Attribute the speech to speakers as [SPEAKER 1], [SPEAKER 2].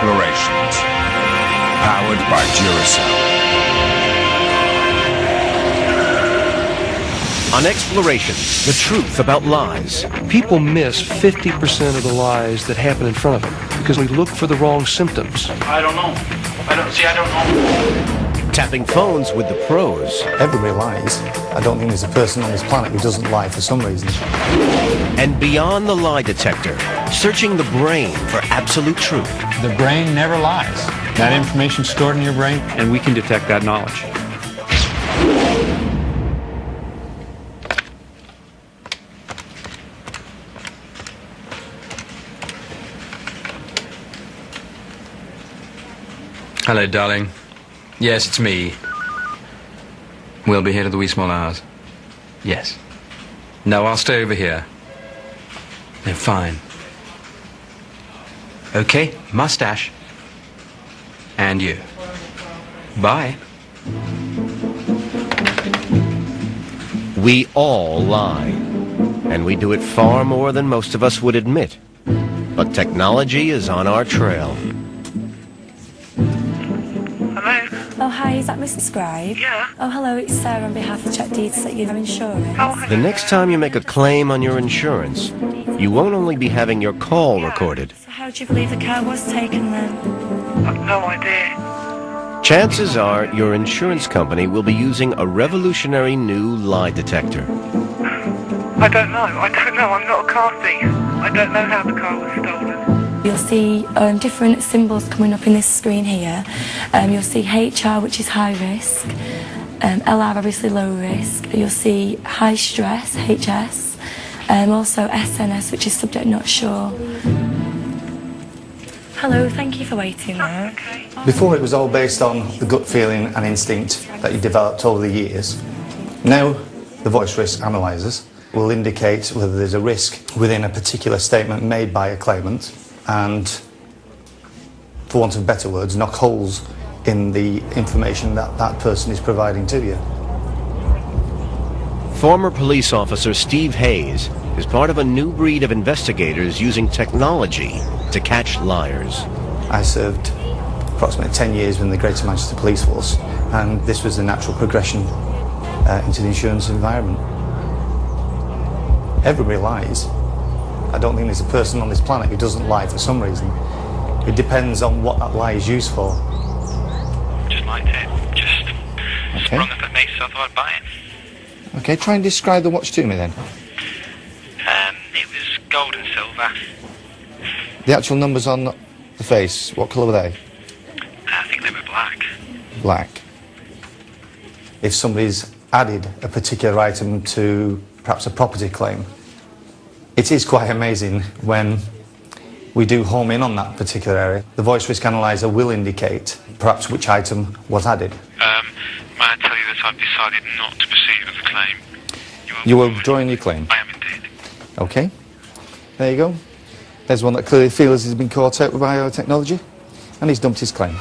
[SPEAKER 1] Explorations, powered by Duracell.
[SPEAKER 2] On Exploration, the truth about lies.
[SPEAKER 3] People miss 50% of the lies that happen in front of them because we look for the wrong symptoms.
[SPEAKER 4] I don't know. I don't know.
[SPEAKER 2] Tapping phones with the pros.
[SPEAKER 5] Everybody lies. I don't think there's a person on this planet who doesn't lie for some reason.
[SPEAKER 2] And beyond the lie detector, searching the brain for absolute truth.
[SPEAKER 6] The brain never lies. That information's stored in your brain, and we can detect that knowledge.
[SPEAKER 7] Hello, darling. Yes, it's me. We'll be here to the wee small hours. Yes. No, I'll stay over here. No, fine. Okay, mustache. And you. Bye.
[SPEAKER 2] We all lie. And we do it far more than most of us would admit. But technology is on our trail.
[SPEAKER 8] Oh, hi, is that Mr. Scribe?
[SPEAKER 4] Yeah.
[SPEAKER 8] Oh, hello, it's Sarah on behalf of Check Deeds that you have insurance.
[SPEAKER 4] Oh,
[SPEAKER 2] The next time you make a claim on your insurance, you won't only be having your call recorded.
[SPEAKER 8] So how do you believe the car was taken then?
[SPEAKER 4] I've no idea.
[SPEAKER 2] Chances are your insurance company will be using a revolutionary new lie detector.
[SPEAKER 4] I don't know. I'm not a car thief. I don't know how the car was stolen.
[SPEAKER 8] You'll see different symbols coming up in this screen here. You'll see HR, which is high risk, LR, obviously low risk. You'll see high stress, HS, also SNS, which is subject not sure. Hello, thank you for waiting there.
[SPEAKER 4] Okay.
[SPEAKER 5] Before it was all based on the gut feeling and instinct that you developed over the years. Now the voice risk analyzers will indicate whether there's a risk within a particular statement made by a claimant and, for want of better words, knock holes in the information that that person is providing to you.
[SPEAKER 2] Former police officer Steve Hayes is part of a new breed of investigators using technology to catch liars.
[SPEAKER 5] I served approximately 10 years within the Greater Manchester Police Force, and this was the natural progression into the insurance environment. Everybody lies. I don't think there's a person on this planet who doesn't lie for some reason. It depends on what that lie is used for.
[SPEAKER 4] Just liked it. Just sprung up at me, so I thought I'd buy it.
[SPEAKER 5] Okay, try and describe the watch to me then.
[SPEAKER 4] It was gold and silver.
[SPEAKER 5] The actual numbers on the face, what colour were they?
[SPEAKER 4] I think they were black.
[SPEAKER 5] Black. If somebody's added a particular item to perhaps a property claim, it is quite amazing when we do home in on that particular area. The voice risk analyzer will indicate perhaps which item was added.
[SPEAKER 4] May I tell you that I've decided not to proceed with the claim?
[SPEAKER 5] You are withdrawing your claim?
[SPEAKER 4] I am indeed.
[SPEAKER 5] Okay. There you go. There's one that clearly feels he's been caught out by our technology, and he's dumped his claim.